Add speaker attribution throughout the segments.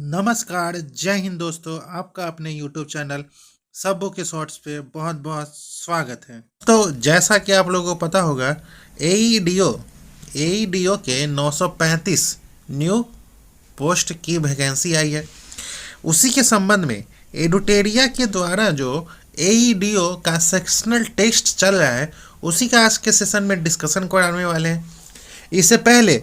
Speaker 1: नमस्कार, जय हिंद दोस्तों। आपका अपने YouTube चैनल सबो के शॉर्ट्स पे बहुत बहुत स्वागत है। तो जैसा कि आप लोगों को पता होगा, एईडीओ के 935 न्यू पोस्ट की वैकेंसी आई है। उसी के संबंध में एडुटेरिया के द्वारा जो एईडीओ का सेक्शनल टेस्ट चल रहा है, उसी का आज के सेशन में डिस्कशन कराने वाले हैं। इससे पहले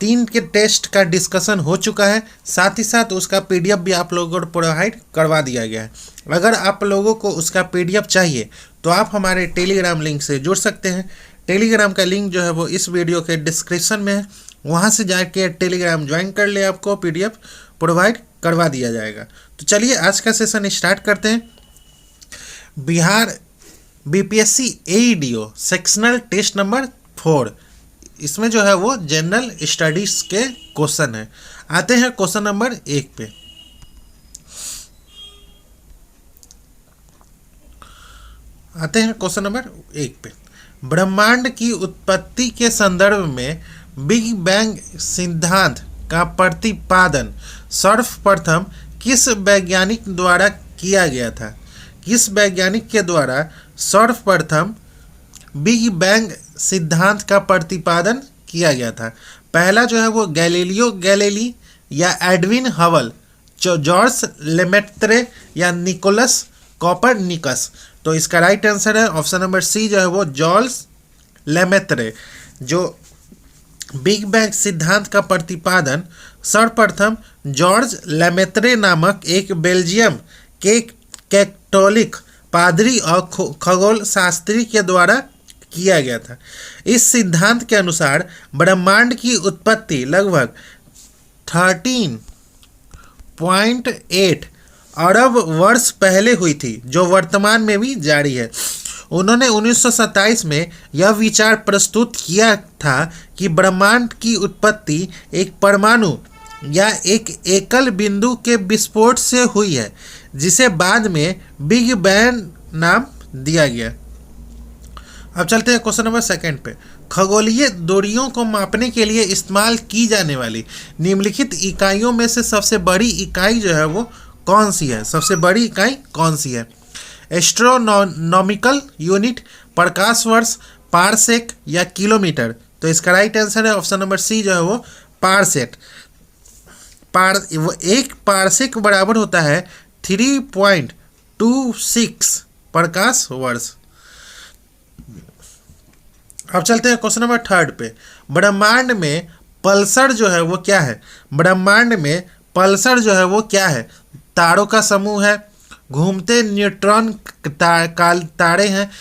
Speaker 1: 3 के टेस्ट का डिस्कशन हो चुका है, साथ ही साथ उसका पीडीएफ भी आप लोगों को प्रोवाइड करवा दिया गया है। अगर आप लोगों को उसका पीडीएफ चाहिए तो आप हमारे टेलीग्राम लिंक से जुड़ सकते हैं। टेलीग्राम का लिंक जो है वो इस वीडियो के डिस्क्रिप्शन में है, वहाँ से जाके टेलीग्राम ज्वाइन कर ले, आपको पीडीएफ प्रोवाइड करवा दिया जाएगा। तो चलिए आज का सेशन स्टार्ट करते हैं। Bihar BPSC AEDO sectional test number 4, इसमें जो है वो जनरल स्टडीज के क्वेश्चन है। आते हैं क्वेश्चन नंबर 1 पे। ब्रह्मांड की उत्पत्ति के संदर्भ में बिग बैंग सिद्धांत का प्रतिपादन सर्वप्रथम किस वैज्ञानिक द्वारा किया गया था? किस वैज्ञानिक के द्वारा सर्वप्रथम बिग बैंग सिद्धांत का प्रतिपादन किया गया था? पहला जो है वो गैलीलियो गैलीली या एडविन हबल, जॉर्ज लेमेत्रे या निकोलस कॉपरनिकस। तो इसका राइट आंसर है ऑप्शन नंबर सी, जो है वो जॉर्ज लेमेत्रे, जो बिग बैंग सिद्धांत का प्रतिपादन सर्वप्रथम जॉर्ज लेमेत्रे नामक एक बेल्जियम के कैथोलिक पादरी और खगोल शास्त्री के द्वारा किया गया था। इस सिद्धांत के अनुसार ब्रह्मांड की उत्पत्ति लगभग 13.8 अरब वर्ष पहले हुई थी, जो वर्तमान में भी जारी है। उन्होंने 1927 में यह विचार प्रस्तुत किया था कि ब्रह्मांड की उत्पत्ति एक परमाणु या एक एकल बिंदु के विस्फोट से हुई है, जिसे बाद में बिग बैंग नाम दिया गया। अब चलते हैं क्वेश्चन नंबर 2 पे। खगोलीय दूरियों को मापने के लिए इस्तेमाल की जाने वाली निम्नलिखित इकाइयों में से सबसे बड़ी इकाई जो है वो कौन सी है? सबसे बड़ी इकाई कौन सी है? एस्ट्रोनॉमिकल यूनिट, प्रकाश वर्ष, पारसेक या किलोमीटर। तो इसका राइट आंसर है ऑप्शन नंबर सी, जो है वो पारसेक। एक पारसेक बराबर होता है 3.26 प्रकाश वर्ष। अब चलते हैं क्वेश्चन नंबर 3 पे। ब्रह्मांड में पल्सर जो है वो क्या है? ब्रह्मांड में पल्सर जो है वो क्या है? तारों का समूह है, घूमते न्यूट्रॉन तारे हैं,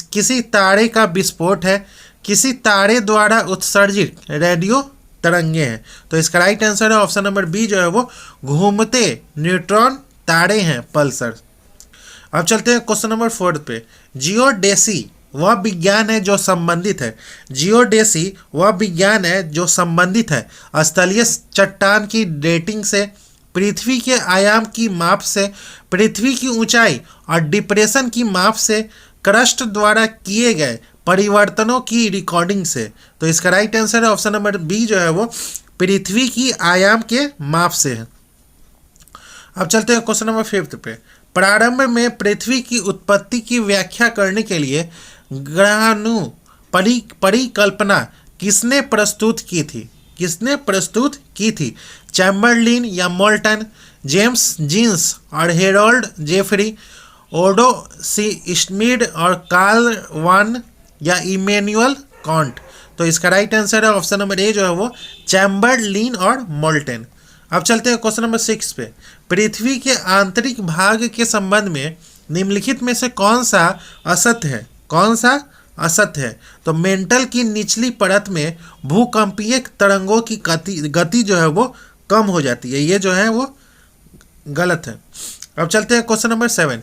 Speaker 1: किसी तारे का विस्फोट है, किसी तारे द्वारा उत्सर्जित रेडियो तरंगे हैं। तो इसका राइट आंसर है ऑप्शन नंबर बी, जो है वो घूमते न्यूट्रॉन तारे हैं, पल्सर। अब चलते हैं क्वेश्चन नंबर 4 पे। जियोडेसी वह विज्ञान है जो संबंधित है। जियोडेसी वह विज्ञान है जो संबंधित है स्थलीय चट्टान की डेटिंग से, पृथ्वी के आयाम की माप से, पृथ्वी की ऊंचाई और डिप्रेशन की माप से, क्रस्ट द्वारा किए गए परिवर्तनों की रिकॉर्डिंग से। तो इसका राइट आंसर है ऑप्शन नंबर बी, जो है वो पृथ्वी की आयाम के माप से है। अब चलते हैं क्वेश्चन नंबर 5 पे। प्रारंभ में पृथ्वी की उत्पत्ति की व्याख्या करने के लिए ग्रहाणु परिकल्पना किसने प्रस्तुत की थी? किसने प्रस्तुत की थी? चैम्बरलिन या मोल्टन, जेम्स जीन्स और हेरोल्ड जेफरी, ओडो सी स्मिड और कार्ल वान या इमैनुअल कांट। तो इसका राइट आंसर है ऑप्शन नंबर ए, जो है वो चैम्बरलिन और मोल्टन। अब चलते हैं क्वेश्चन नंबर 6 पे। पृथ्वी के आंतरिक भाग के संबंध में निम्नलिखित में से कौन सा असत्य है? कौन सा असत्य है? तो मेंटल की निचली परत में भूकंपीय तरंगों की गति जो है वो कम हो जाती है। ये जो है वो गलत है। अब चलते हैं क्वेश्चन नंबर 7।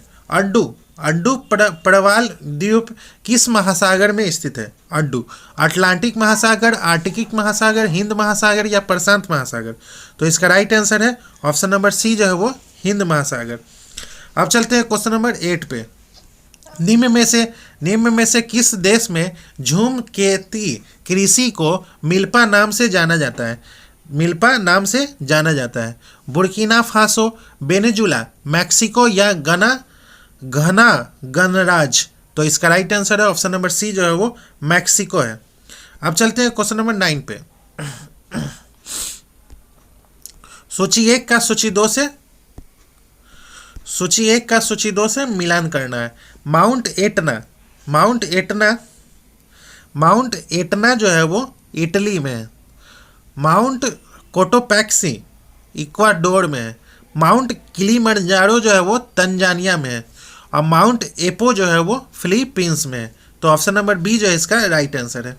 Speaker 1: अड्डू प्रवाल द्वीप किस महासागर में स्थित है? अड्डू अटलांटिक महासागर, आर्कटिक महासागर, हिंद महासागर या प्रशांत महासागर। तो इसका राइट आंसर है ऑप्शन नंबर सी, जो है वो हिंद महासागर। अब चलते हैं क्वेश्चन नंबर 8 पे। निम्न में से किस देश में झूमकेती कृषि को मिल्पा नाम से जाना जाता है? मिल्पा नाम से जाना जाता है। बुर्किना फासो, वेनेजुला, मैक्सिको या घना गणराज्य। तो इसका राइट आंसर है ऑप्शन नंबर सी जो है वो मैक्सिको है। अब चलते हैं क्वेश्चन नंबर 9 पे। सूची 1 का सूची 2 से मिलान करना है। माउंट एटना जो है वो इटली में है। माउंट कोटोपैक्सी इक्वाडोर में है। माउंट किलिमंजारो जो है वो तंजानिया में है। और माउंट एपो जो है वो फिलीपींस में है। तो ऑप्शन नंबर बी जो है इसका राइट आंसर है।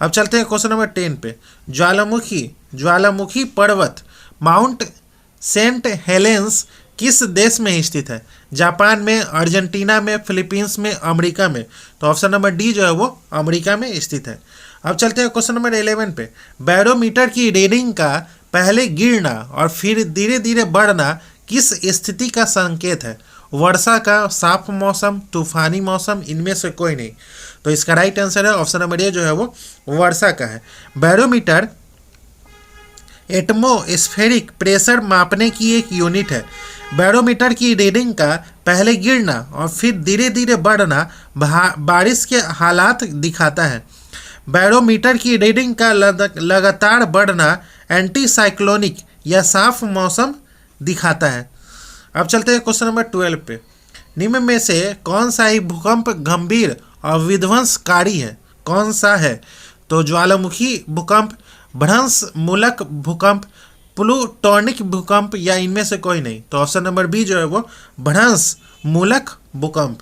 Speaker 1: अब चलते हैं क्वेश्चन नंबर 10 पे। ज्वालामुखी पर्वत माउंट सेंट हेलेंस किस देश में स्थित है? जापान में, अर्जेंटीना में, फिलीपींस में, अमेरिका में। तो ऑप्शन नंबर डी जो है वो अमेरिका में स्थित है। अब चलते हैं क्वेश्चन नंबर 11 पे। बैरोमीटर की रीडिंग का पहले गिरना और फिर धीरे धीरे बढ़ना किस स्थिति का संकेत है? वर्षा का, साफ मौसम, तूफानी मौसम, इनमें से कोई नहीं। तो इसका राइट आंसर है ऑप्शन नंबर ए जो है वो वर्षा का है। बैरोमीटर एटमोस्फेरिक प्रेशर मापने की एक यूनिट है। बैरोमीटर की रीडिंग का पहले गिरना और फिर धीरे धीरे बढ़ना बारिश के हालात दिखाता है। बैरोमीटर की रीडिंग का लगातार बढ़ना एंटी साइक्लोनिक या साफ मौसम दिखाता है। अब चलते हैं क्वेश्चन नंबर 12 पे। निम्न में से कौन सा ही भूकंप गंभीर और विध्वंसकारी है? कौन सा है? तो ज्वालामुखी भूकंप, भ्रंश मूलक भूकंप, प्लूटोनिक भूकंप या इनमें से कोई नहीं। तो ऑप्शन नंबर बी जो है वो भ्रंश मूलक भूकंप।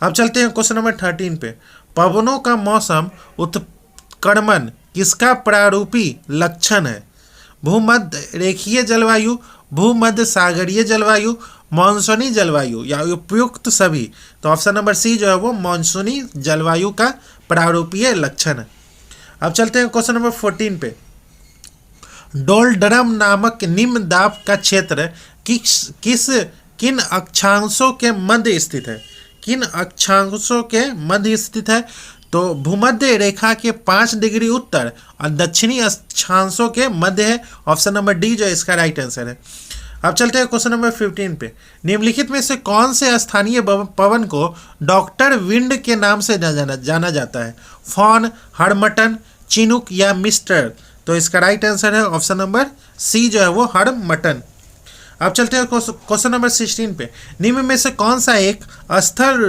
Speaker 1: अब चलते हैं क्वेश्चन नंबर 13 पे। पवनों का मौसम उत्क्रमण किसका प्रारूपी लक्षण है? भूमध्य रेखीय जलवायु, भूमध्य सागरीय जलवायु, मानसूनी जलवायु या उपयुक्त सभी। तो ऑप्शन नंबर सी जो है वो मानसूनी जलवायु का प्रारूपीय लक्षण है। अब चलते हैं क्वेश्चन नंबर 14 पे। डोलड्रम नामक निम्न दाब का क्षेत्र किन अक्षांशों के मध्य स्थित है? किन अक्षांशों के मध्य स्थित है? तो भूमध्य रेखा के 5 डिग्री उत्तर और दक्षिणी अक्षांशों के मध्य है। ऑप्शन नंबर डी जो है इसका राइट आंसर है। अब चलते हैं क्वेश्चन नंबर 15 पे। निम्नलिखित में से कौन से स्थानीय पवन को डॉक्टर विंड के नाम से जाना जाता है? फॉन, हड़मटन, चिनुक या मिस्टर। तो इसका राइट आंसर है ऑप्शन नंबर सी जो है वो हड़मटन। अब चलते हैं क्वेश्चन नंबर 16 पे। निम्न में से कौन सा एक स्थल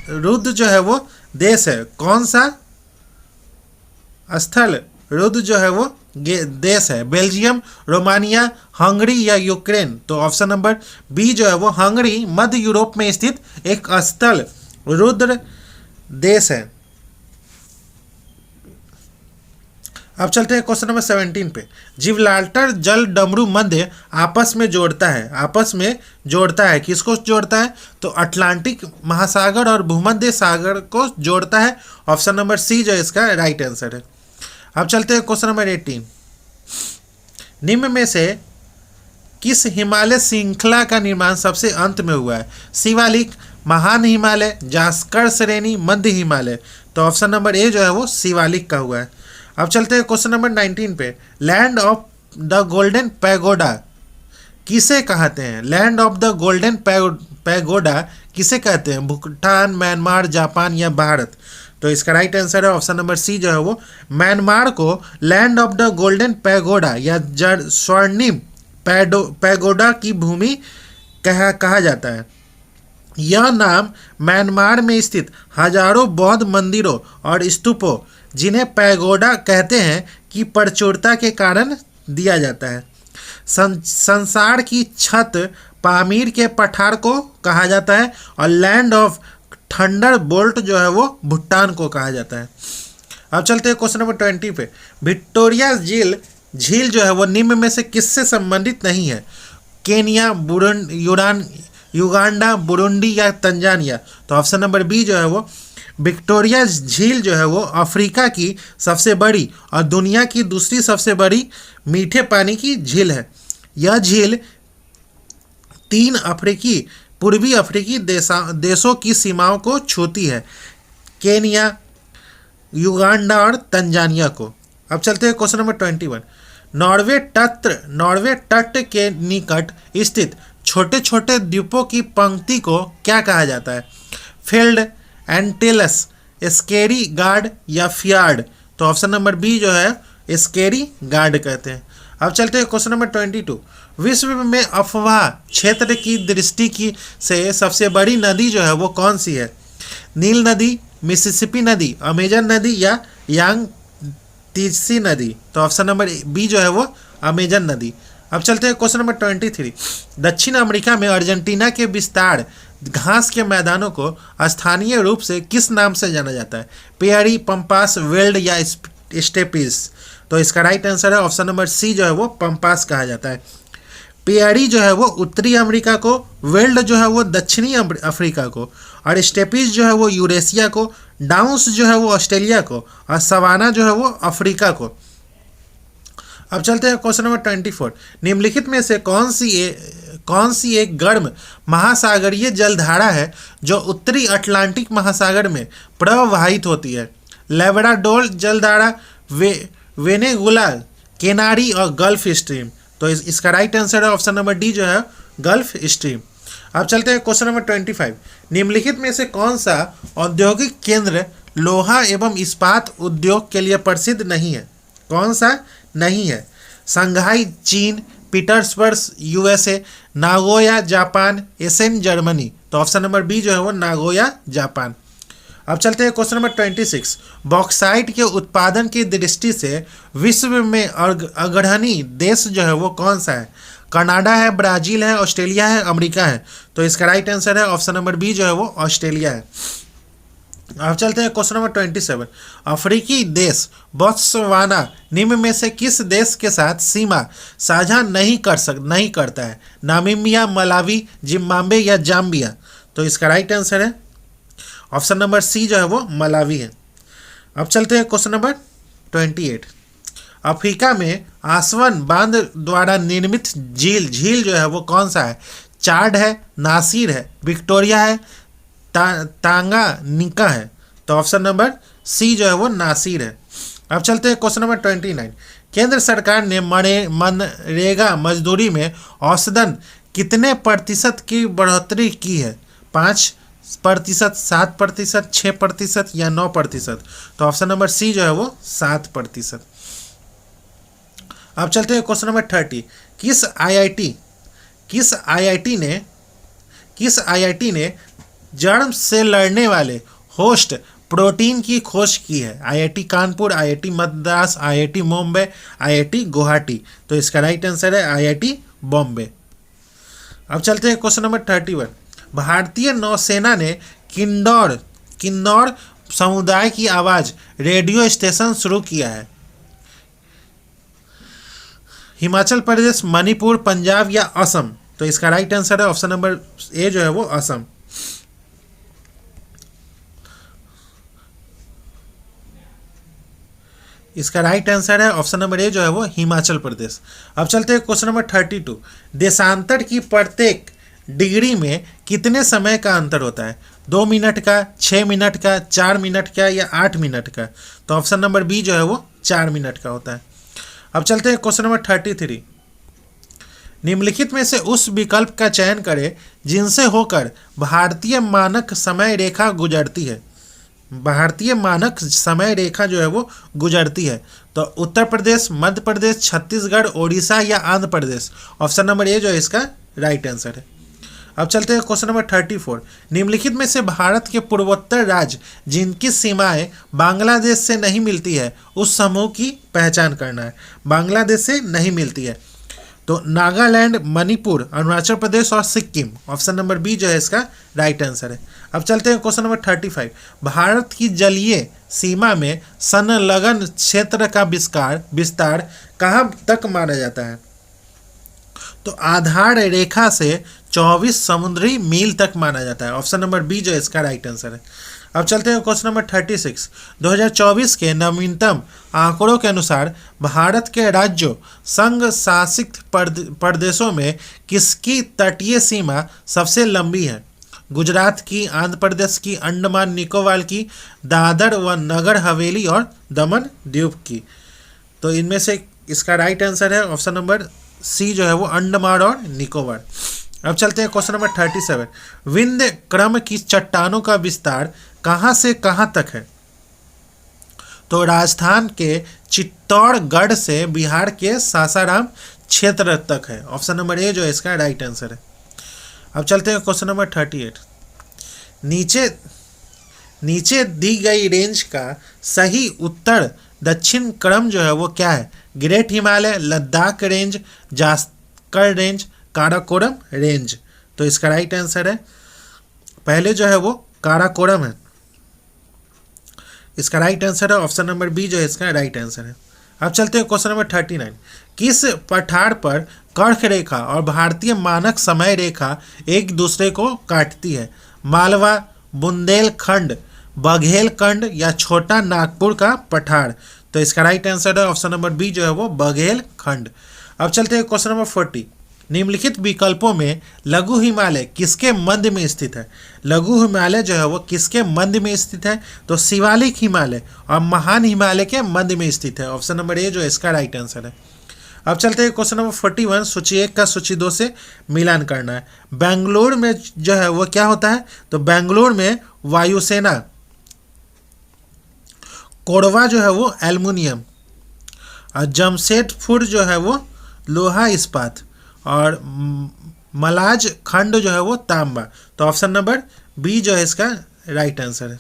Speaker 1: रुद्ध जो है वो देश है? कौन सा स्थल रुद्ध जो है वो देश है? बेल्जियम, रोमानिया, हंगरी या यूक्रेन। तो ऑप्शन नंबर बी जो है वो हंगरी मध्य यूरोप में स्थित एक स्थल रुद्र देश है। अब चलते हैं क्वेश्चन नंबर 17 पे। जिब्राल्टर जल डमरू मध्य आपस में जोड़ता है। किसको जोड़ता है? तो अटलांटिक महासागर और भूमध्य सागर को जोड़ता है। ऑप्शन नंबर सी जो है इसका राइट आंसर है। अब चलते हैं क्वेश्चन नंबर 18। निम्न में से किस हिमालय श्रृंखला का निर्माण सबसे अंत में हुआ है? शिवालिक, महान हिमालय, जास्कर श्रेणी, मध्य हिमालय। तो ऑप्शन नंबर ए जो है वो शिवालिक का हुआ है। अब चलते हैं क्वेश्चन नंबर 19 पे। Land of the golden pagoda किसे कहते हैं? Land of the golden pagoda किसे कहते हैं? भूटान, म्यांमार, जापान या भारत। तो इसका राइट आंसर है ऑप्शन नंबर सी जो है वो म्यांमार को land of the golden pagoda या स्वर्णिम पैगोडा की भूमि कहा जाता है। यह नाम म्यांमार में स्थित हजारों बौद्ध मंदिरों और स्तूपों जिन्हें पैगोडा कहते हैं की प्रचुरता के कारण दिया जाता है। संसार की छत पामीर के पठार को कहा जाता है और लैंड ऑफ थंडर बोल्ट जो है वो भूटान को कहा जाता है। अब चलते हैं क्वेश्चन नंबर 20 पे। विक्टोरिया झील जो है वो निम्न में से किससे संबंधित नहीं है? केनिया, युगांडा, बुरुंडी या तंजानिया। तो ऑप्शन नंबर बी जो है वो विक्टोरिया झील जो है वो अफ्रीका की सबसे बड़ी और दुनिया की दूसरी सबसे बड़ी मीठे पानी की झील है। यह झील 3 पूर्वी अफ्रीकी देशों की सीमाओं को छूती है, केनिया, युगांडा और तंजानिया को। अब चलते हैं क्वेश्चन नंबर 21। नॉर्वे तट के निकट स्थित छोटे छोटे द्वीपों की पंक्ति को क्या कहा जाता है? फील्ड, एंटिलस, स्केरी गार्ड या फियार्ड? तो ऑप्शन नंबर बी जो है स्केरी गार्ड कहते हैं। अब चलते हैं क्वेश्चन नंबर 22। विश्व में अफवाह क्षेत्र की दृष्टि की से सबसे बड़ी नदी जो है वो कौन सी है? नील नदी, मिसिसिपी नदी, अमेजन नदी या यांग तीसी नदी? तो ऑप्शन नंबर बी जो है वो अमेजन नदी। अब चलते हैं क्वेश्चन नंबर 23। दक्षिण अमेरिका में अर्जेंटीना के विस्तार घास के मैदानों को स्थानीय रूप से किस नाम से जाना जाता है? पेयरी, पंपास, वेल्ड या स्टेपिस? तो इसका राइट आंसर है ऑप्शन नंबर सी जो है वो पंपास कहा जाता है। पेयरी जो है वो उत्तरी अमेरिका को, वेल्ड जो है वो दक्षिणी अफ्रीका को, और स्टेपिस जो है वो यूरेशिया को, डाउन्स जो है वो ऑस्ट्रेलिया को, और सवाना जो है वो अफ्रीका को। अब चलते हैं क्वेश्चन नंबर 24। निम्नलिखित में से कौन सी एक गर्म महासागरीय जलधारा है जो उत्तरी अटलांटिक महासागर में प्रवाहित होती है? लेब्राडोर जलधारा, वेनेगुला, केनारी और गल्फ स्ट्रीम? तो इसका राइट आंसर है ऑप्शन नंबर डी जो है गल्फ स्ट्रीम। अब चलते हैं क्वेश्चन नंबर 25। निम्नलिखित में से कौन सा औद्योगिक केंद्र लोहा एवं इस्पात उद्योग के लिए प्रसिद्ध नहीं है? कौन सा नहीं है? संघाई चीन, Petersburg USA, Nagoya Japan, एसेन Germany? तो ऑप्शन नंबर बी जो है वो नागोया जापान। अब चलते हैं क्वेश्चन नंबर 26। बॉक्साइट के उत्पादन की दृष्टि से विश्व में अग्रणी देश जो है वो कौन सा है? कनाडा है, ब्राज़ील है, ऑस्ट्रेलिया है, अमेरिका है? तो इसका राइट आंसर है ऑप्शन नंबर बी जो है वो ऑस्ट्रेलिया है। अब चलते हैं क्वेश्चन नंबर 27। अफ्रीकी देश बोत्सवाना निम्न में से किस देश के साथ सीमा साझा नहीं करता है? नामीबिया, मलावी, जिम्बाब्वे या जाम्बिया? तो इसका राइट आंसर है ऑप्शन नंबर सी जो है वो मलावी है। अब चलते हैं क्वेश्चन नंबर 28। अफ्रीका में आसवन बांध द्वारा निर्मित झील जो है वो कौन सा है? चाड है, नासिर है, विक्टोरिया है, तांगानिका है? तो ऑप्शन नंबर सी जो है वो नासिर है। अब चलते हैं क्वेश्चन नंबर 29। केंद्र सरकार ने मनरेगा मजदूरी में औसतन कितने प्रतिशत की बढ़ोतरी की है? 5%, 7%, 6% या 9%? तो ऑप्शन नंबर सी जो है वो 7%। अब चलते हैं क्वेश्चन नंबर 30। किस आईआईटी ने जर्म से लड़ने वाले होस्ट प्रोटीन की खोज की है? IIT Kanpur, IIT Madras, IIT Mumbai, IIT Guwahati? तो इसका राइट आंसर है आईआईटी बॉम्बे। अब चलते हैं क्वेश्चन नंबर 31। भारतीय नौसेना ने किन्नौर समुदाय की आवाज़ रेडियो स्टेशन शुरू किया है? हिमाचल प्रदेश, मणिपुर, पंजाब या असम? तो इसका राइट आंसर है ऑप्शन नंबर ए जो है वो असम। इसका राइट आंसर है ऑप्शन नंबर ए जो है वो हिमाचल प्रदेश। अब चलते हैं क्वेश्चन नंबर 32। देशांतर की प्रत्येक डिग्री में कितने समय का अंतर होता है? 2 मिनट का, 6 मिनट का, 4 मिनट का या 8 मिनट का? तो ऑप्शन नंबर बी जो है वो 4 मिनट का होता है। अब चलते हैं क्वेश्चन नंबर 33। निम्नलिखित में से उस विकल्प का चयन करें जिनसे होकर भारतीय मानक समय रेखा गुजरती है। भारतीय मानक समय रेखा जो है वो गुजरती है। तो उत्तर प्रदेश, मध्य प्रदेश, छत्तीसगढ़, ओडिशा या Andhra Pradesh? Option number A जो है इसका राइट आंसर है। अब चलते हैं क्वेश्चन नंबर 34। निम्नलिखित में से भारत के पूर्वोत्तर राज्य जिनकी सीमाएं बांग्लादेश से नहीं मिलती है उस समूह की पहचान करना है। बांग्लादेश से नहीं मिलती है तो नागालैंड, मणिपुर, अरुणाचल प्रदेश और सिक्किम? ऑप्शन नंबर बी जो है इसका राइट आंसर है। अब चलते हैं क्वेश्चन नंबर 35। भारत की जलीय सीमा में संलग्न क्षेत्र का विस्तार कहाँ तक माना जाता है? तो आधार रेखा से 24 समुद्री मील तक माना जाता है। ऑप्शन नंबर बी जो है इसका राइट आंसर है। अब चलते हैं क्वेश्चन नंबर 36। 2024 के नवीनतम आंकड़ों के अनुसार भारत के राज्यों संघ शासित प्रदेशों में किसकी तटीय सीमा सबसे लंबी है? गुजरात की, आंध्र प्रदेश की, अंडमान निकोबार की, दादर व नगर हवेली और दमन द्वीप की? तो इनमें से इसका राइट आंसर है ऑप्शन नंबर सी जो है वो अंडमान और निकोबार। अब चलते हैं क्वेश्चन नंबर 37। विंध्य क्रम की चट्टानों का विस्तार कहाँ से कहाँ तक है? तो राजस्थान के चित्तौड़गढ़ से बिहार के सासाराम क्षेत्र तक है। ऑप्शन नंबर ए जो है इसका राइट आंसर है। अब चलते हैं क्वेश्चन नंबर 38। नीचे दी गई रेंज का सही उत्तर दक्षिण क्रम जो है वो क्या है? Great Himalaya, Ladakh range, Zanskar range, Karakoram range. तो इसका राइट आंसर है पहले जो है वो काराकोरम है। इसका राइट आंसर है ऑप्शन नंबर बी जो है इसका राइट आंसर है। अब चलते हैं क्वेश्चन नंबर 39। किस पठार पर कर्क रेखा और भारतीय मानक समय रेखा एक दूसरे को काटती है? मालवा, बुंदेलखंड, बघेलखंड या छोटा नागपुर का पठार। तो इसका राइट आंसर है ऑप्शन नंबर बी जो है वो बघेलखंड। अब चलते हैं क्वेश्चन नंबर 40। निम्नलिखित विकल्पों में लघु हिमालय किसके मध्य में स्थित है? लघु हिमालय जो है वो किसके मध्य में स्थित है? तो शिवालिक हिमालय और महान हिमालय के मध्य में स्थित है। ऑप्शन नंबर ए जो है इसका राइट आंसर है। अब चलते हैं क्वेश्चन नंबर 41। सूची 1 का सूची 2 से मिलान करना है। बेंगलोर में जो है वो क्या होता है? तो बेंगलोर में वायुसेना, कोरबा जो है वो एल्युमिनियम, और जमशेदपुर जो है वो लोहा इस्पात, और मलाज खंड जो है वो तांबा। तो ऑप्शन नंबर बी जो है इसका राइट आंसर है।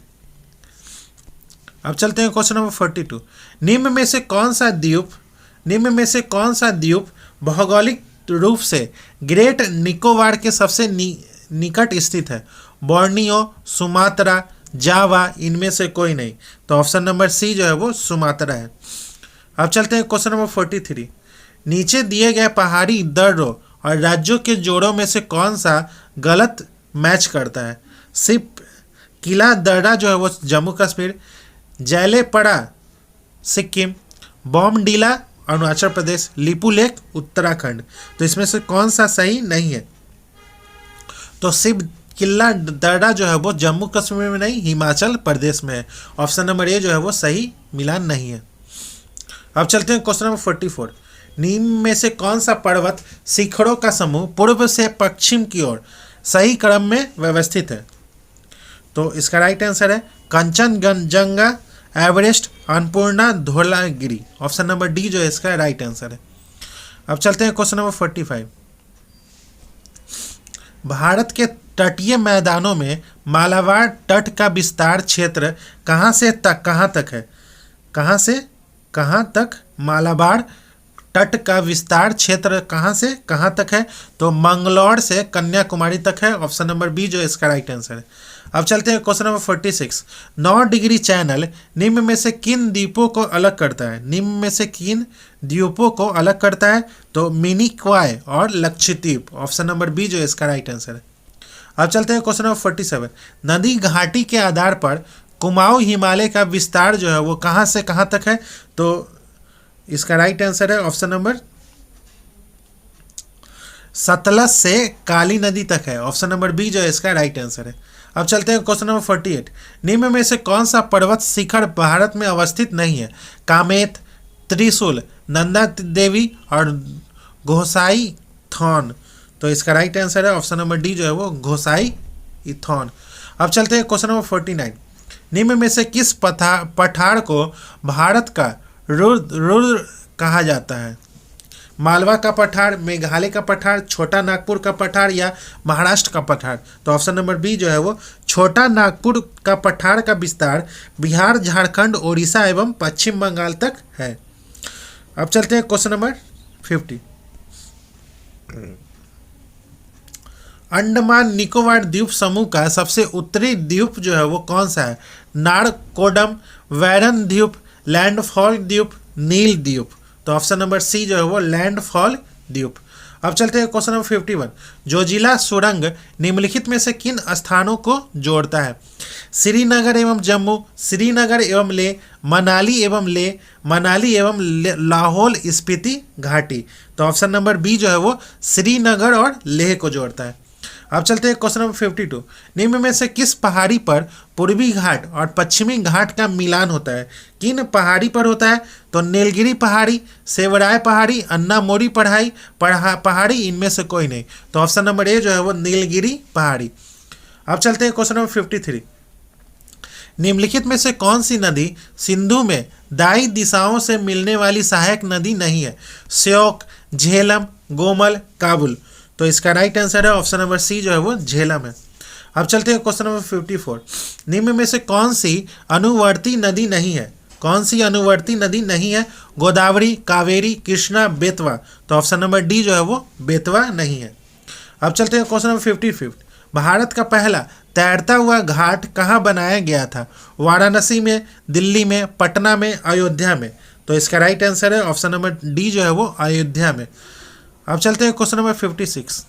Speaker 1: अब चलते हैं क्वेश्चन नंबर 42। निम्न में से कौन सा द्वीप भौगोलिक रूप से ग्रेट निकोबार के सबसे निकट स्थित है? बोर्नियो, सुमात्रा, जावा, इनमें से कोई नहीं। तो ऑप्शन नंबर सी जो है वो सुमात्रा है। अब चलते हैं क्वेश्चन नंबर 43। नीचे दिए गए पहाड़ी दर्रों और राज्यों के जोड़ों में से कौन सा गलत मैच करता है? सिर्फ किला दर्रा जो है वो जम्मू कश्मीर, जैलेपड़ा सिक्किम, बॉमडीला अरुणाचल प्रदेश, लिपुलेख उत्तराखंड। तो इसमें से कौन सा सही नहीं है? तो सिर्फ किला दर्रा जो है वो जम्मू कश्मीर में नहीं, हिमाचल प्रदेश में है। ऑप्शन नंबर ए जो है वो सही मिलान नहीं है। अब चलते हैं क्वेश्चन नंबर 44। निम्न में से कौन सा पर्वत शिखरों का समूह पूर्व से पश्चिम की ओर सही क्रम में व्यवस्थित है? तो इसका राइट आंसर है Kanchenjunga, Everest, Annapurna, Dhaulagiri. Option number D जो है इसका राइट आंसर है। अब चलते हैं क्वेश्चन नंबर 45। भारत के तटीय मैदानों में मालाबार तट का विस्तार क्षेत्र कहाँ से कहाँ तक है? कहाँ से कहाँ तक मालाबार तट का विस्तार क्षेत्र कहाँ से कहाँ तक है? तो मंगलौर से कन्याकुमारी तक है। ऑप्शन नंबर बी जो है इसका राइट आंसर है। अब चलते हैं क्वेश्चन नंबर 46। 9 डिग्री चैनल निम्न में से किन द्वीपों को अलग करता है? निम्न में से किन द्वीपों को अलग करता है? तो मिनिकॉय और लक्षद्वीप। ऑप्शन नंबर बी जो है इसका राइट आंसर है। अब चलते हैं क्वेश्चन नंबर 47। नदी घाटी के आधार पर कुमाऊं हिमालय का विस्तार जो है वो कहाँ से कहाँ तक है? तो इसका राइट आंसर है ऑप्शन नंबर सतलज से काली नदी तक है। ऑप्शन नंबर बी जो है इसका राइट आंसर है। अब चलते हैं क्वेश्चन नंबर 48। निम्न में से कौन सा पर्वत शिखर भारत में अवस्थित नहीं है? कामेत, त्रिशूल, नंदा देवी और घोसाई थॉन। तो इसका राइट आंसर है ऑप्शन नंबर डी जो है वो घोसाई थॉन। अब चलते हैं क्वेश्चन नंबर 49। निम्न में से किस पठार को भारत का रुद्र कहा जाता है? मालवा का पठार, मेघालय का पठार, छोटा नागपुर का पठार या महाराष्ट्र का पठार? तो ऑप्शन नंबर बी जो है वो छोटा नागपुर का पठार का विस्तार बिहार, झारखंड, ओडिशा एवं पश्चिम बंगाल तक है। अब चलते हैं क्वेश्चन नंबर 50। अंडमान निकोबार द्वीप समूह का सबसे उत्तरी द्वीप जो है वो कौन सा है? नारकोडम, वैरन द्वीप, लैंडफॉल द्वीप, नील द्वीप। तो ऑप्शन नंबर सी जो है वो लैंडफॉल द्वीप। अब चलते हैं क्वेश्चन नंबर 51। जोजिला सुरंग निम्नलिखित में से किन स्थानों को जोड़ता है? श्रीनगर एवं जम्मू, श्रीनगर एवं लेह, मनाली एवं लेह, मनाली एवं लाहौल स्पीति घाटी। तो ऑप्शन नंबर बी जो है वो श्रीनगर और लेह को जोड़ता है। अब चलते हैं क्वेश्चन नंबर 52। निम्न में से किस पहाड़ी पर पूर्वी घाट और पश्चिमी घाट का मिलान होता है? किन पहाड़ी पर होता है? तो नीलगिरी पहाड़ी, सेवराय पहाड़ी, अन्नामोरी पहाड़ी, इनमें से कोई नहीं। तो ऑप्शन नंबर ए जो है वो नीलगिरी पहाड़ी। अब चलते हैं क्वेश्चन नंबर 53। निम्नलिखित में से कौन सी नदी सिंधु में दाई दिशाओं से मिलने वाली सहायक नदी नहीं है? श्योक, झेलम, गोमल, काबुल। तो इसका राइट आंसर है ऑप्शन नंबर सी जो है वो झेलम है। अब चलते हैं क्वेश्चन नंबर 54। निम्न में से कौन सी अनुवर्ती नदी नहीं है? कौन सी अनुवर्ती नदी नहीं है? गोदावरी, कावेरी, कृष्णा, बेतवा। तो ऑप्शन नंबर डी जो है वो बेतवा नहीं है। अब चलते हैं क्वेश्चन नंबर 55। भारत का पहला तैरता हुआ घाट कहाँ बनाया गया था? वाराणसी में, दिल्ली में, पटना में, अयोध्या में। तो इसका राइट आंसर है ऑप्शन नंबर डी जो है वो अयोध्या में। अब चलते हैं क्वेश्चन नंबर 56।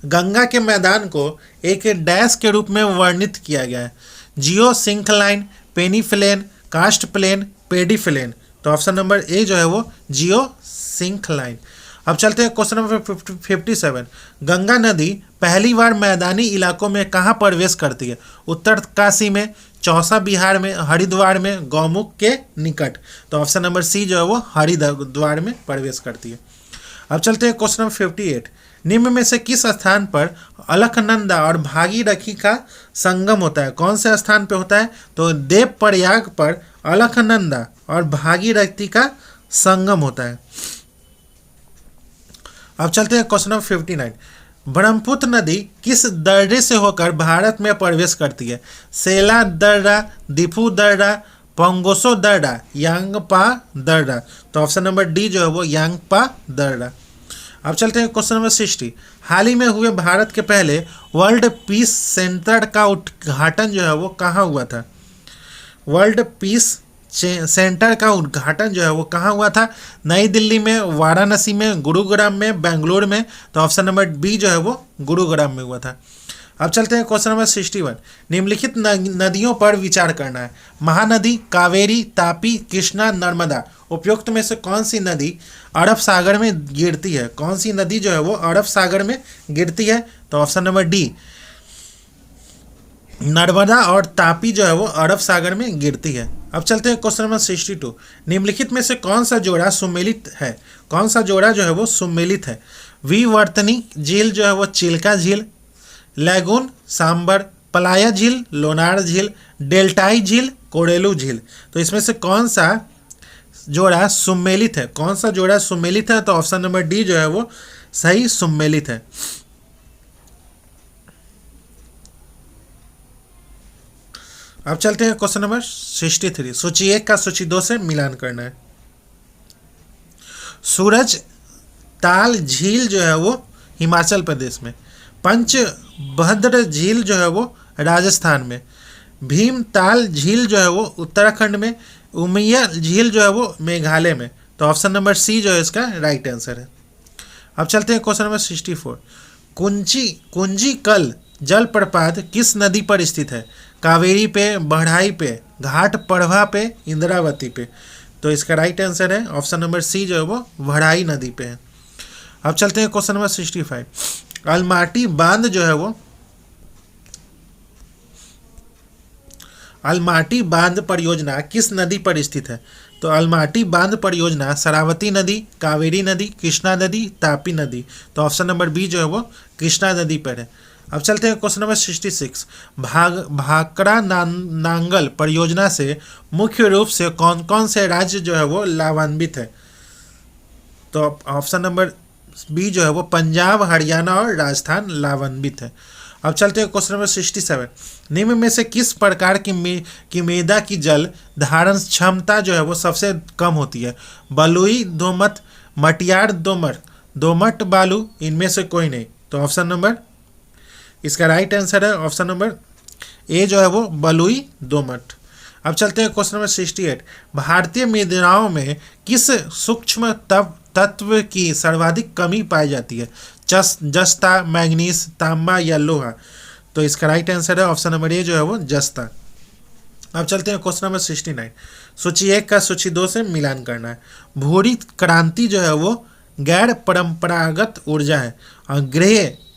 Speaker 1: गंगा के मैदान को एक डैश के रूप में वर्णित किया गया है? जियो सिंक्लाइन, पेनीफ्लेन, कास्ट प्लेन, पेडीफ्लेन। तो ऑप्शन नंबर ए जो है वो जियो सिंक्लाइन। अब चलते हैं क्वेश्चन नंबर 57। गंगा नदी पहली बार मैदानी इलाकों में कहाँ प्रवेश करती है? उत्तरकाशी में, चौसा बिहार में, हरिद्वार में, गौमुख के निकट। तो ऑप्शन नंबर सी जो है वो हरिद्वार में प्रवेश करती है। अब चलते हैं क्वेश्चन नंबर 58। निम्न में से किस स्थान पर अलकनंदा और भागीरथी का संगम होता है? कौन से स्थान पे होता है? तो देवप्रयाग पर अलकनंदा और भागीरथी का संगम होता है। अब चलते हैं क्वेश्चन नंबर 59। ब्रह्मपुत्र नदी किस दर्रे से होकर भारत में प्रवेश करती है? सेला दर्रा, दीफू दर्रा, पंगोसो दर्रा, यांगपा दर्रा। तो ऑप्शन नंबर डी जो है वो यांगपा दर्रा। अब चलते हैं क्वेश्चन नंबर 60। हाल ही में हुए भारत के पहले वर्ल्ड पीस सेंटर का उद्घाटन जो है वो कहाँ हुआ था? वर्ल्ड पीस सेंटर का उद्घाटन जो है वो कहाँ हुआ था? नई दिल्ली में, वाराणसी में, गुरुग्राम में, बेंगलुरु में। तो ऑप्शन नंबर बी जो है वो गुरुग्राम में हुआ था। अब चलते हैं क्वेश्चन नंबर 61। निम्नलिखित नदियों पर विचार करना है। महानदी, कावेरी, तापी, कृष्णा, नर्मदा। उपयुक्त में से कौन सी नदी अरब सागर में गिरती है? कौन सी नदी जो है वो अरब सागर में गिरती है? तो ऑप्शन नंबर डी नर्मदा और तापी जो है वो अरब सागर में गिरती है। अब चलते हैं क्वेश्चन नंबर 62। निम्नलिखित में से कौन सा जोड़ा सुमेलित है? कौन सा जोड़ा जो है वो सुमेलित है? विवर्तनी झील जो है वो चिल्का झील, लैगून सांबर, पलाया झील, लोनार झील, डेल्टाई झील, कोरेलू झील। तो इसमें से कौन सा जोड़ा सुमेलित है? कौन सा जोड़ा सुमेलित है? तो ऑप्शन नंबर डी जो है वो सही सुमेलित है। अब चलते हैं क्वेश्चन नंबर 63। सूची 1 का सूची 2 से मिलान करना है। सूरज ताल झील जो है वो हिमाचल प्रदेश में, पंचभद्र झील जो है वो राजस्थान में, भीमताल झील जो है वो उत्तराखंड में, उमिया झील जो है वो मेघालय में। तो ऑप्शन नंबर सी जो है इसका राइट आंसर है। अब चलते हैं क्वेश्चन नंबर 64। कुंजी कल जलप्रपात किस नदी पर स्थित है? कावेरी पे, बढ़ाई पे, घाट पड़वा पे, इंद्रावती पे। तो इसका राइट आंसर है ऑप्शन नंबर सी जो है वो बढ़ाई नदी पे है। अब चलते हैं क्वेश्चन नंबर 65। अलमाटी बांध जो है वो अलमाटी बांध परियोजना किस नदी पर स्थित है? तो अलमाटी बांध परियोजना शरावती नदी, कावेरी नदी, कृष्णा नदी, तापी नदी। तो ऑप्शन नंबर बी जो है वो कृष्णा नदी पर है। अब चलते हैं क्वेश्चन नंबर 66। भाखड़ा नांगल परियोजना से मुख्य रूप से कौन कौन से राज्य जो है वो लाभान्वित है? तो ऑप्शन नंबर बी जो है वो पंजाब, हरियाणा और राजस्थान लाभान्वित है। अब चलते हैं क्वेश्चन नंबर 67। निम्न में से किस प्रकार की मृदा की जल धारण क्षमता जो है वो सबसे कम होती है? बलुई दोमट, मटियार दोमट बालू, इनमें से कोई नहीं। तो ऑप्शन नंबर इसका राइट आंसर है ऑप्शन नंबर ए जो है वो बलुई दोमट। अब चलते हैं क्वेश्चन नंबर 68। भारतीय मृदाओं में किस सूक्ष्म तत्व की सर्वाधिक कमी पाई जाती है? जस्ता, मैग्नीज, तांबा या लोहा। तो इसका राइट आंसर है ऑप्शन नंबर ए जो है वो जस्ता। अब चलते हैं क्वेश्चन नंबर 69। सूची 1 का सूची 2 से मिलान करना है। भूरी क्रांति जो है वो गैर परंपरागत ऊर्जा है। और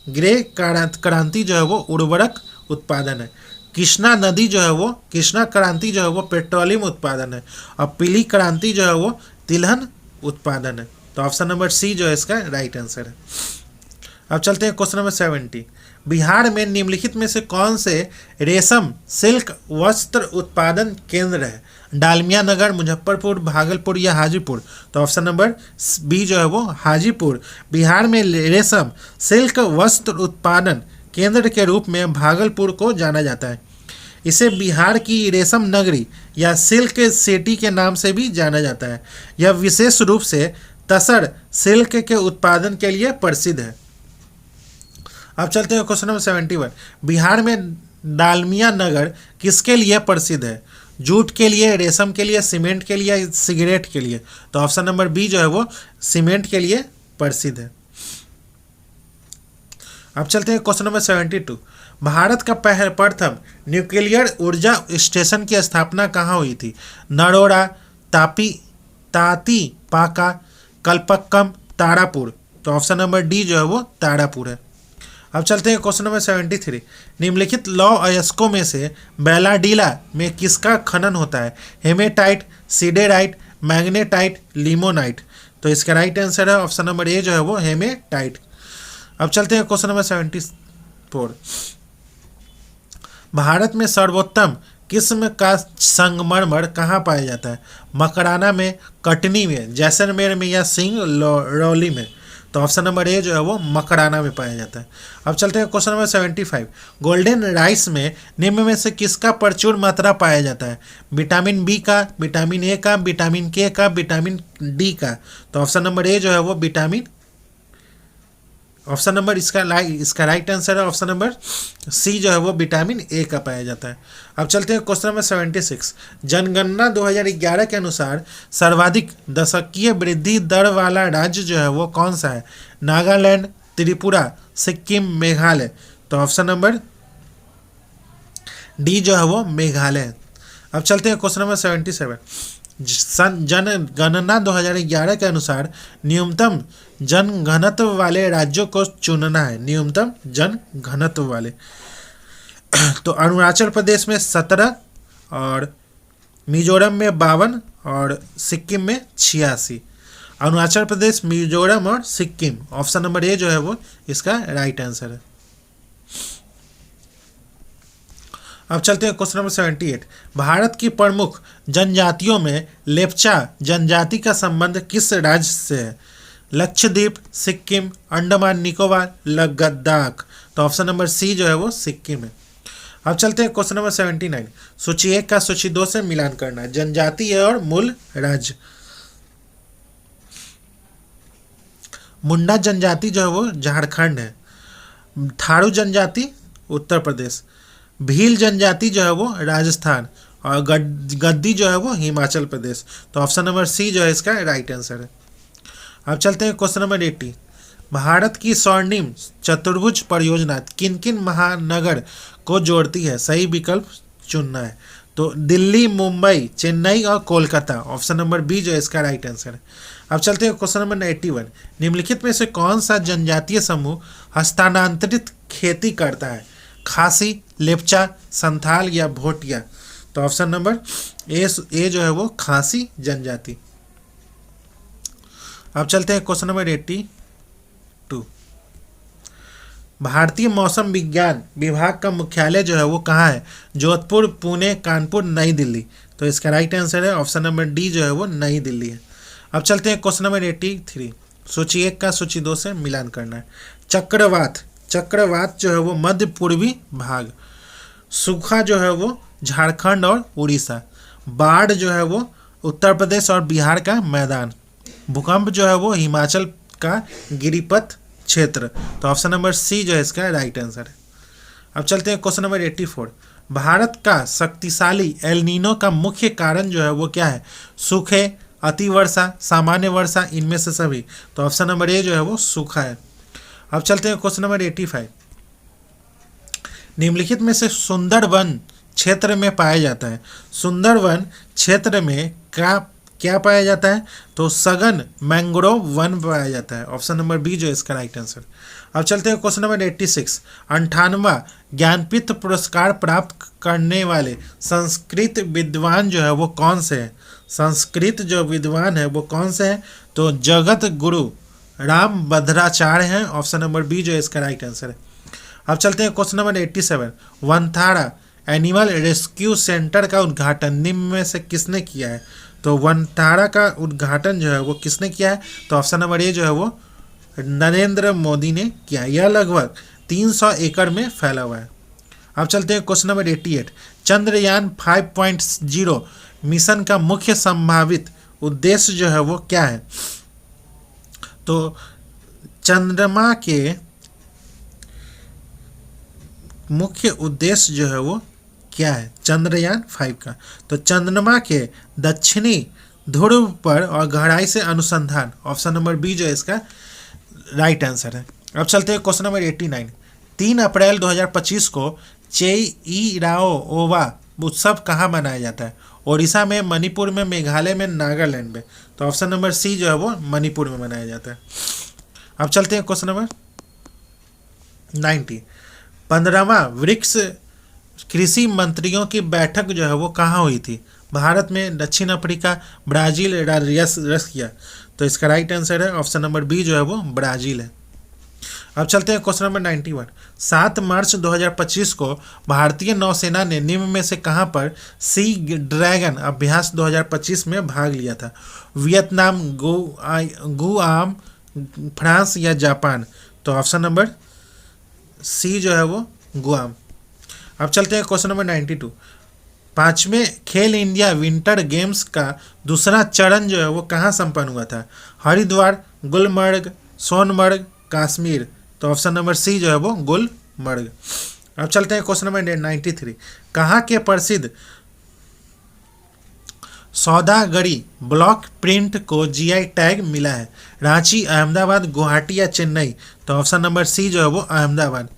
Speaker 1: ग्रे क्रांति जो है वो उर्वरक उत्पादन है। कृष्णा नदी जो है वो, कृष्णा क्रांति जो है वो पेट्रोलियम उत्पादन है। और पीली क्रांति जो है वो तिलहन उत्पादन है। तो ऑप्शन नंबर सी जो है इसका राइट आंसर है। अब चलते हैं क्वेश्चन नंबर 70। बिहार में निम्नलिखित में से कौन से रेशम सिल्क वस्त्र उत्पादन केंद्र है? डालमिया नगर, मुजफ्फरपुर, भागलपुर या हाजीपुर? तो ऑप्शन नंबर बी जो है वो हाजीपुर। बिहार में रेशम सिल्क वस्त्र उत्पादन केंद्र के रूप में भागलपुर को जाना जाता है। इसे बिहार की रेशम नगरी या सिल्क सिटी के नाम से भी जाना जाता है। यह विशेष रूप से तसर सिल्क के उत्पादन के लिए प्रसिद्ध है। अब चलते हैं क्वेश्चन नंबर 71। बिहार में डालमिया नगर किसके लिए प्रसिद्ध है? जूट के लिए, रेशम के लिए, सीमेंट के लिए, सिगरेट के लिए? तो ऑप्शन नंबर बी जो है वो सीमेंट के लिए प्रसिद्ध है। अब चलते हैं क्वेश्चन नंबर 72। भारत का प्रथम न्यूक्लियर ऊर्जा स्टेशन की स्थापना कहाँ हुई थी? नरोड़ा, ताती पाका, कल्पक्कम, तारापुर? तो ऑप्शन नंबर डी जो है वो तारापुर है। अब चलते हैं क्वेश्चन नंबर 73। निम्नलिखित लौह अयस्कों में से बेलाडीला में किसका खनन होता है? Hematite, siderite, magnetite, limonite? तो इसका राइट आंसर है ऑप्शन नंबर ए जो है वो हेमेटाइट। अब चलते हैं क्वेश्चन नंबर 74। भारत में सर्वोत्तम किस्म का संगमरमर कहाँ पाया जाता है? मकराना में, कटनी में, जैसलमेर में या सिंगरौली में? तो ऑप्शन नंबर ए जो है वो मकराना में पाया जाता है। अब चलते हैं क्वेश्चन नंबर 75। गोल्डन राइस में निम्न में से किसका प्रचुर मात्रा पाया जाता है? विटामिन बी का, विटामिन ए का, विटामिन के का, विटामिन डी का? तो ऑप्शन नंबर ए जो है वो विटामिन, ऑप्शन नंबर इसका राइट आंसर है ऑप्शन नंबर सी जो है वो विटामिन ए का पाया जाता है। अब चलते हैं क्वेश्चन नंबर 76। जनगणना 2011 के अनुसार सर्वाधिक दशकीय वृद्धि दर वाला राज्य जो है वो कौन सा है? नागालैंड, त्रिपुरा, सिक्किम, मेघालय? तो ऑप्शन नंबर डी जो है वो मेघालय है। अब चलते हैं क्वेश्चन नंबर 77। जनगणना 2011 के अनुसार न्यूनतम जनघनत्व वाले राज्यों को चुनना है। न्यूनतम जनघनत्व वाले तो अरुणाचल प्रदेश में 17 और मिजोरम में 52 और सिक्किम में 86। अरुणाचल प्रदेश, मिजोरम और सिक्किम, ऑप्शन नंबर ए जो है वो इसका राइट आंसर है। अब चलते हैं क्वेश्चन नंबर 78। भारत की प्रमुख जनजातियों में लेप्चा जनजाति का संबंध किस राज्य से है? लक्षद्वीप, सिक्किम, अंडमान निकोबार, लद्दाख? तो ऑप्शन नंबर सी जो है वो सिक्किम है। अब चलते हैं क्वेश्चन नंबर 79। सूची 1 का सूची 2 से मिलान करना है। जनजाति और मूल राज्य। मुंडा जनजाति जो है वो झारखंड है। थारू जनजाति उत्तर प्रदेश। भील जनजाति जो है वो राजस्थान। और गद्दी जो है वो हिमाचल प्रदेश। तो ऑप्शन नंबर सी जो है इसका राइट आंसर है। अब चलते हैं क्वेश्चन नंबर 80। भारत की स्वर्णिम चतुर्भुज परियोजना किन किन महानगर को जोड़ती है? सही विकल्प चुनना है। तो दिल्ली, मुंबई, चेन्नई और कोलकाता, ऑप्शन नंबर बी जो है इसका राइट आंसर है। अब चलते हैं क्वेश्चन नंबर 81। निम्नलिखित में से कौन सा जनजातीय समूह हस्तांतरित खेती करता है? खासी, लेप्चा, संथाल या भोटिया? तो ऑप्शन नंबर ए जो है वो खासी जनजाति। अब चलते हैं क्वेश्चन नंबर 82। भारतीय मौसम विज्ञान विभाग का मुख्यालय जो है वो कहाँ है? जोधपुर, पुणे, कानपुर, नई दिल्ली? तो इसका राइट आंसर है ऑप्शन नंबर डी जो है वो नई दिल्ली है। अब चलते हैं क्वेश्चन नंबर 83। सूची 1 का सूची 2 से मिलान करना है। चक्रवात जो है वो मध्य पूर्वी भाग। सूखा जो है वो झारखंड और उड़ीसा। बाढ़ जो है वो उत्तर प्रदेश और बिहार का मैदान। भूकंप जो है वो हिमाचल का गिरिपथ क्षेत्र। तो ऑप्शन नंबर सी जो है इसका राइट आंसर है। अब चलते हैं क्वेश्चन नंबर 84। भारत का शक्तिशाली एल नीनो का मुख्य कारण जो है वो क्या है? सूखे, अतिवर्षा, सामान्य वर्षा, इनमें से सभी? तो ऑप्शन नंबर ए जो है वो सूखा है। अब चलते हैं क्वेश्चन नंबर 85। निम्नलिखित में से सुंदरवन क्षेत्र में पाया जाता है। सुंदरवन क्षेत्र में क्या पाया जाता है? तो सघन मैंग्रोव वन पाया जाता है। ऑप्शन नंबर बी जो है इसका राइट आंसर। अब चलते हैं क्वेश्चन नंबर 86। 58वां ज्ञानपीठ पुरस्कार प्राप्त करने वाले संस्कृत विद्वान जो है वो कौन से हैं? संस्कृत जो विद्वान है वो कौन से हैं? तो जगत गुरु राम भद्राचार्य हैं। ऑप्शन नंबर बी जो है इसका राइट आंसर है। अब चलते हैं question number 87। Vantara animal rescue centre का उद्घाटन निम्न में से किसने किया है? तो वनथाड़ा का उद्घाटन जो है वो किसने किया है? तो ऑप्शन नंबर ए जो है वो नरेंद्र मोदी ने किया। यह लगभग 300 एकड़ में फैला हुआ है। अब चलते हैं क्वेश्चन नंबर 88। चंद्रयान 5.0 मिशन का मुख्य संभावित उद्देश्य जो है वो क्या है? तो चंद्रमा के मुख्य उद्देश्य जो है वो क्या है चंद्रयान 5 का? तो चंद्रमा के दक्षिणी ध्रुव पर और गहराई से अनुसंधान। ऑप्शन नंबर बी जो है इसका राइट आंसर है। अब चलते हैं क्वेश्चन नंबर 89। 3 अप्रैल 2025 को चेइराओवा उत्सव कहाँ मनाया जाता है? ओडिशा में, मणिपुर में, मेघालय में, नागालैंड में। तो ऑप्शन नंबर सी जो है वो मणिपुर में मनाया जाता है। अब चलते हैं क्वेश्चन नंबर 90। 15वां ब्रिक्स कृषि मंत्रियों की बैठक जो है वो कहाँ हुई थी? भारत में, दक्षिण अफ्रीका, ब्राजील, रशिया। तो इसका राइट आंसर है ऑप्शन नंबर बी जो है वो ब्राजील है। अब चलते हैं क्वेश्चन नंबर 91। 7 मार्च 2025 को भारतीय नौसेना ने निम्न में से कहां पर सी ड्रैगन अभ्यास 2025 में भाग लिया था? वियतनाम, गुआम, फ्रांस या जापान? तो ऑप्शन नंबर सी जो है वो गुआम। अब चलते हैं क्वेश्चन नंबर 92। 5वें खेल इंडिया विंटर गेम्स का दूसरा चरण जो है वो कहाँ संपन्न हुआ था? हरिद्वार, गुलमर्ग, सोनमर्ग, कश्मीर। तो ऑप्शन नंबर सी जो है वो गुलमर्ग। अब चलते हैं क्वेश्चन नंबर 93। कहाँ के प्रसिद्ध सौदागरी ब्लॉक प्रिंट को जीआई टैग मिला है? रांची, अहमदाबाद, गुवाहाटी या चेन्नई? तो ऑप्शन नंबर सी जो है वो अहमदाबाद।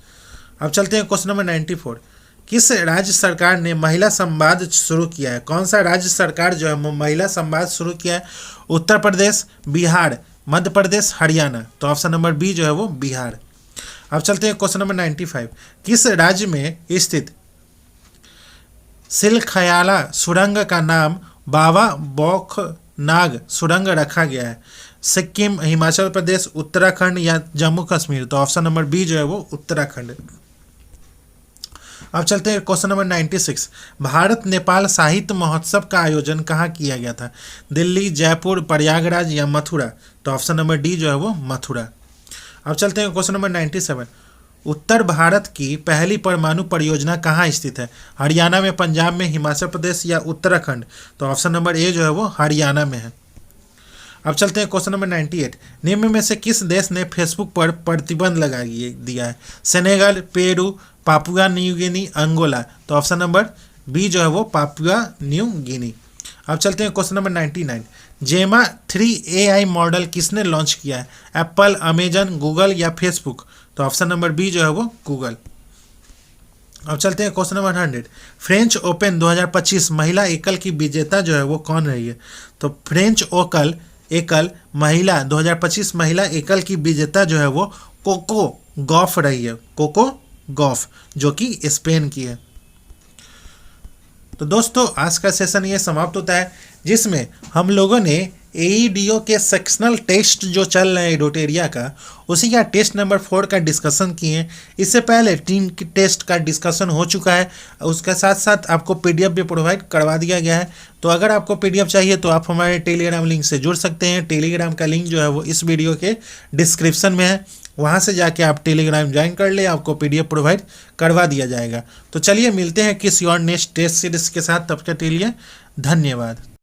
Speaker 1: अब चलते हैं क्वेश्चन नंबर 94। किस राज्य सरकार ने महिला संवाद शुरू किया है? कौन सा राज्य सरकार जो है महिला संवाद शुरू किया है? उत्तर प्रदेश, बिहार, मध्य प्रदेश, हरियाणा? तो ऑप्शन नंबर बी जो है वो बिहार। अब चलते हैं क्वेश्चन नंबर 95। किस राज्य में स्थित सिलखयाला सुरंग का नाम बाबा बौखनाग सुरंग रखा गया है? सिक्किम, हिमाचल प्रदेश, उत्तराखंड या जम्मू कश्मीर? तो ऑप्शन नंबर बी जो है वो उत्तराखंड। अब चलते हैं क्वेश्चन नंबर 96। भारत नेपाल साहित्य महोत्सव का आयोजन कहाँ किया गया था? दिल्ली, जयपुर, प्रयागराज या मथुरा? तो ऑप्शन नंबर डी जो है वो मथुरा। अब चलते हैं क्वेश्चन नंबर 97। उत्तर भारत की पहली परमाणु परियोजना कहाँ स्थित है? हरियाणा में, पंजाब में, हिमाचल प्रदेश या उत्तराखंड? तो ऑप्शन नंबर ए जो है वो हरियाणा में है। अब चलते हैं क्वेश्चन नंबर 98। निम्न में से किस देश ने फेसबुक पर प्रतिबंध लगा दिया है? Senegal, Peru, Papua New Guinea, Angola? तो ऑप्शन नंबर बी जो है वो पापुआ न्यू गिनी। अब चलते हैं क्वेश्चन नंबर 99। जेमा 3 AI मॉडल किसने लॉन्च किया है? एप्पल, अमेजन, गूगल या फेसबुक? तो ऑप्शन नंबर बी जो है वो गूगल। अब चलते हैं क्वेश्चन नंबर 100। फ्रेंच ओपन 2025 महिला एकल की विजेता जो है वो कौन रही है? तो फ्रेंच एकल महिला 2025 महिला एकल की विजेता जो है वो कोको गॉफ रही है। कोको गॉफ जो कि स्पेन की है। तो दोस्तों आज का सेशन ये समाप्त होता है जिसमें हम लोगों ने AEDO के सेक्शनल टेस्ट जो चल रहे हैं रोटेरिया का उसी का टेस्ट नंबर 4 का डिस्कशन किए। इससे पहले 3 टेस्ट का डिस्कशन हो चुका है। उसके साथ साथ आपको PDF भी प्रोवाइड करवा दिया गया है। तो अगर आपको PDF चाहिए तो आप हमारे टेलीग्राम लिंक से जुड़ सकते हैं। टेलीग्राम का लिंक जो है वो इस वीडियो के डिस्क्रिप्शन में है। वहाँ से जाके आप टेलीग्राम ज्वाइन कर ले, आपको PDF प्रोवाइड करवा दिया जाएगा। तो चलिए मिलते हैं किसी और नेक्स्ट टेस्ट सीरीज के साथ। तब तक के लिए धन्यवाद।